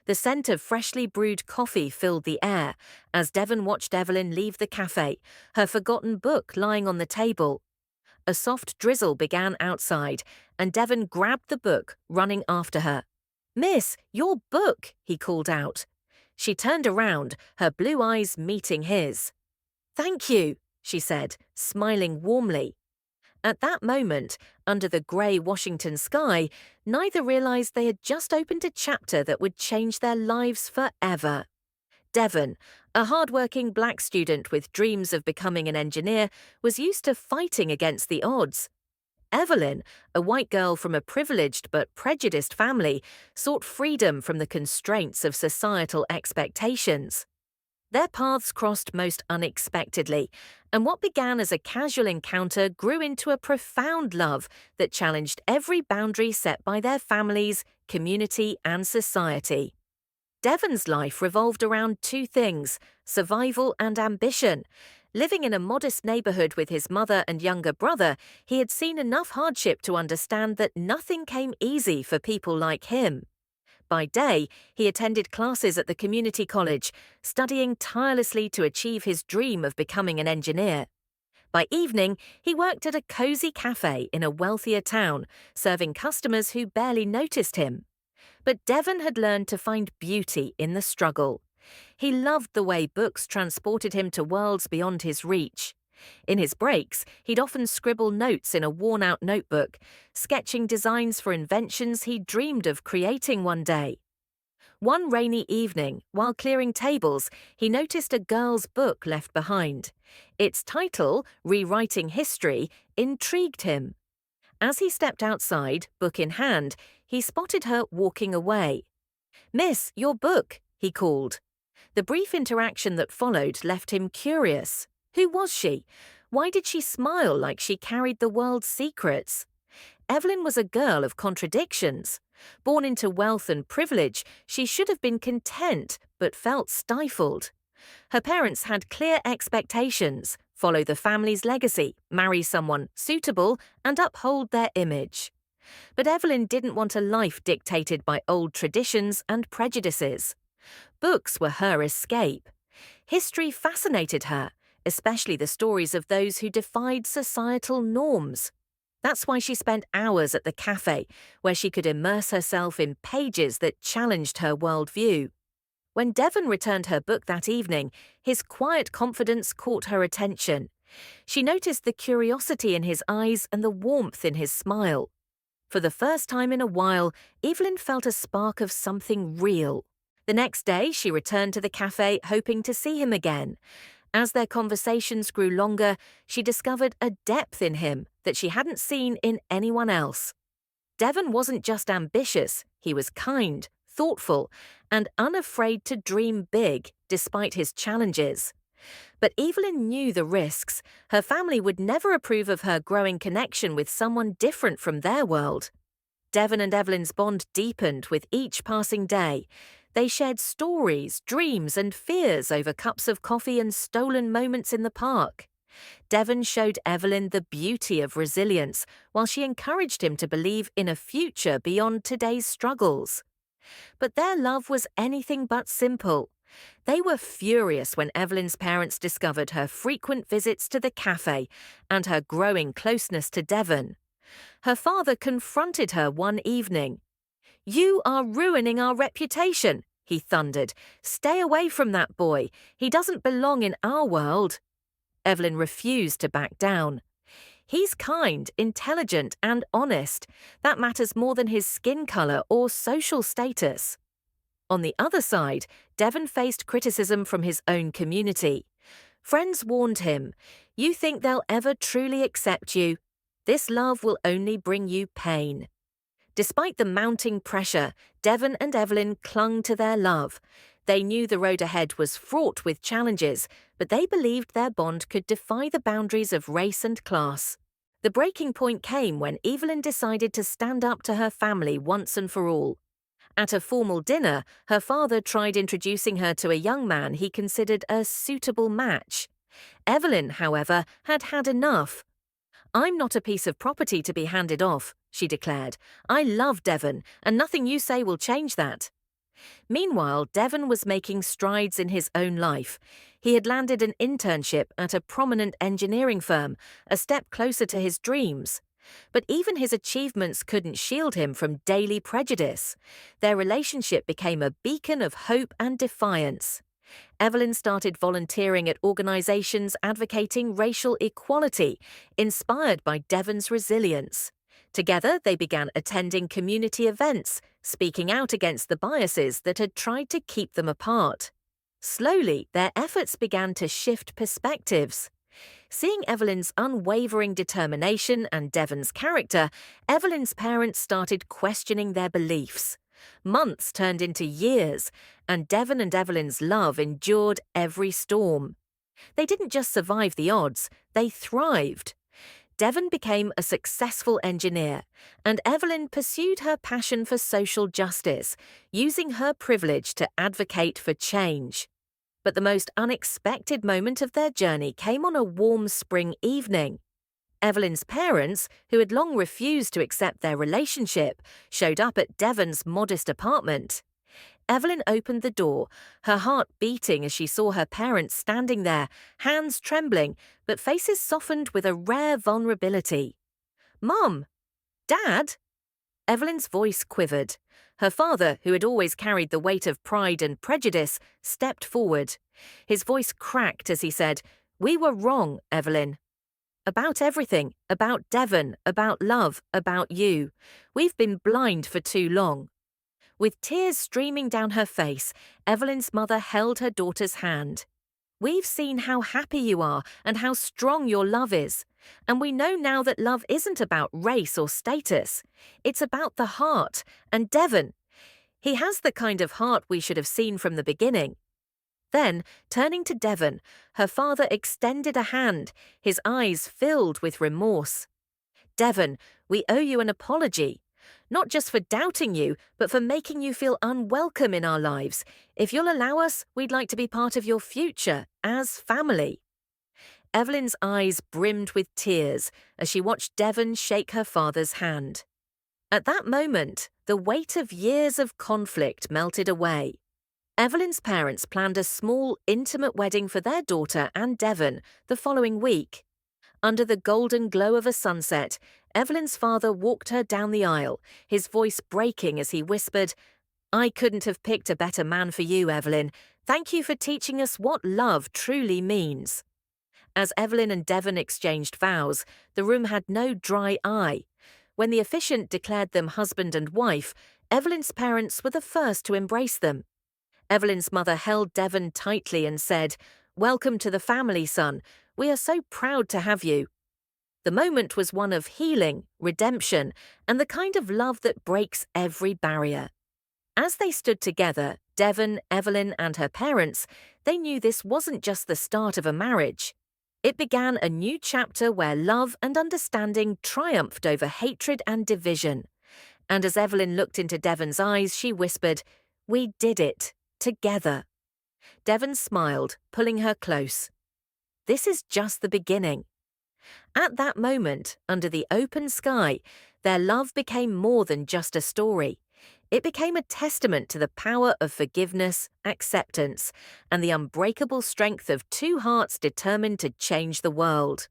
The scent of freshly brewed coffee filled the air as Devon watched Evelyn leave the cafe, her forgotten book lying on the table. A soft drizzle began outside, and Devon grabbed the book, running after her. "Miss, your book," he called out. She turned around, her blue eyes meeting his. "Thank you," she said, smiling warmly. At that moment, under the grey Washington sky, neither realized they had just opened a chapter that would change their lives forever. Devon, a hard-working black student with dreams of becoming an engineer, was used to fighting against the odds. Evelyn, a white girl from a privileged but prejudiced family, sought freedom from the constraints of societal expectations. Their paths crossed most unexpectedly, and what began as a casual encounter grew into a profound love that challenged every boundary set by their families, community, and society. Devon's life revolved around two things: survival and ambition. Living in a modest neighborhood with his mother and younger brother, he had seen enough hardship to understand that nothing came easy for people like him. By day, he attended classes at the community college, studying tirelessly to achieve his dream of becoming an engineer. By evening, he worked at a cozy cafe in a wealthier town, serving customers who barely noticed him. But Devon had learned to find beauty in the struggle. He loved the way books transported him to worlds beyond his reach. In his breaks, he'd often scribble notes in a worn-out notebook, sketching designs for inventions he dreamed of creating one day. One rainy evening, while clearing tables, he noticed a girl's book left behind. Its title, Rewriting History, intrigued him. As he stepped outside, book in hand, he spotted her walking away. "Miss, your book," he called. The brief interaction that followed left him curious. Who was she? Why did she smile like she carried the world's secrets? Evelyn was a girl of contradictions. Born into wealth and privilege, she should have been content, but felt stifled. Her parents had clear expectations: follow the family's legacy, marry someone suitable, and uphold their image. But Evelyn didn't want a life dictated by old traditions and prejudices. Books were her escape. History fascinated her, especially the stories of those who defied societal norms. That's why she spent hours at the cafe, where she could immerse herself in pages that challenged her worldview. When Devon returned her book that evening, his quiet confidence caught her attention. She noticed the curiosity in his eyes and the warmth in his smile. For the first time in a while, Evelyn felt a spark of something real. The next day, she returned to the cafe, hoping to see him again. As their conversations grew longer, she discovered a depth in him that she hadn't seen in anyone else. Devon wasn't just ambitious, he was kind, thoughtful, and unafraid to dream big despite his challenges. But Evelyn knew the risks. Her family would never approve of her growing connection with someone different from their world. Devon and Evelyn's bond deepened with each passing day. They shared stories, dreams, and fears over cups of coffee and stolen moments in the park. Devon showed Evelyn the beauty of resilience, while she encouraged him to believe in a future beyond today's struggles. But their love was anything but simple. They were furious when Evelyn's parents discovered her frequent visits to the cafe and her growing closeness to Devon. Her father confronted her one evening. "You are ruining our reputation," he thundered. "Stay away from that boy. He doesn't belong in our world." Evelyn refused to back down. "He's kind, intelligent, and honest. That matters more than his skin color or social status." On the other side, Devon faced criticism from his own community. Friends warned him, "You think they'll ever truly accept you? This love will only bring you pain." Despite the mounting pressure, Devon and Evelyn clung to their love. They knew the road ahead was fraught with challenges, but they believed their bond could defy the boundaries of race and class. The breaking point came when Evelyn decided to stand up to her family once and for all. At a formal dinner, her father tried introducing her to a young man he considered a suitable match. Evelyn, however, had had enough. "I'm not a piece of property to be handed off," she declared. "I love Devon, and nothing you say will change that." Meanwhile, Devon was making strides in his own life. He had landed an internship at a prominent engineering firm, a step closer to his dreams. But even his achievements couldn't shield him from daily prejudice. Their relationship became a beacon of hope and defiance. Evelyn started volunteering at organizations advocating racial equality, inspired by Devon's resilience. Together, they began attending community events, speaking out against the biases that had tried to keep them apart. Slowly, their efforts began to shift perspectives. Seeing Evelyn's unwavering determination and Devon's character, Evelyn's parents started questioning their beliefs. Months turned into years, and Devon and Evelyn's love endured every storm. They didn't just survive the odds, they thrived. Devon became a successful engineer, and Evelyn pursued her passion for social justice, using her privilege to advocate for change. But the most unexpected moment of their journey came on a warm spring evening. Evelyn's parents, who had long refused to accept their relationship, showed up at Devon's modest apartment. Evelyn opened the door, her heart beating as she saw her parents standing there, hands trembling, but faces softened with a rare vulnerability. "Mum! Dad!" Evelyn's voice quivered. Her father, who had always carried the weight of pride and prejudice, stepped forward. His voice cracked as he said, "We were wrong, Evelyn. About everything, about Devon, about love, about you. We've been blind for too long." With tears streaming down her face, Evelyn's mother held her daughter's hand. "We've seen how happy you are and how strong your love is. And we know now that love isn't about race or status. It's about the heart. And Devon, he has the kind of heart we should have seen from the beginning." Then, turning to Devon, her father extended a hand, his eyes filled with remorse. "Devon, we owe you an apology. Not just for doubting you, but for making you feel unwelcome in our lives. If you'll allow us, we'd like to be part of your future, as family." Evelyn's eyes brimmed with tears as she watched Devon shake her father's hand. At that moment, the weight of years of conflict melted away. Evelyn's parents planned a small, intimate wedding for their daughter and Devon the following week. Under the golden glow of a sunset, Evelyn's father walked her down the aisle, his voice breaking as he whispered, "I couldn't have picked a better man for you, Evelyn. Thank you for teaching us what love truly means." As Evelyn and Devon exchanged vows, the room had no dry eye. When the officiant declared them husband and wife, Evelyn's parents were the first to embrace them. Evelyn's mother held Devon tightly and said, "Welcome to the family, son. We are so proud to have you." The moment was one of healing, redemption, and the kind of love that breaks every barrier. As they stood together, Devon, Evelyn, and her parents, they knew this wasn't just the start of a marriage. It began a new chapter where love and understanding triumphed over hatred and division. And as Evelyn looked into Devon's eyes, she whispered, "We did it, together." Devon smiled, pulling her close. "This is just the beginning." At that moment, under the open sky, their love became more than just a story. It became a testament to the power of forgiveness, acceptance, and the unbreakable strength of two hearts determined to change the world.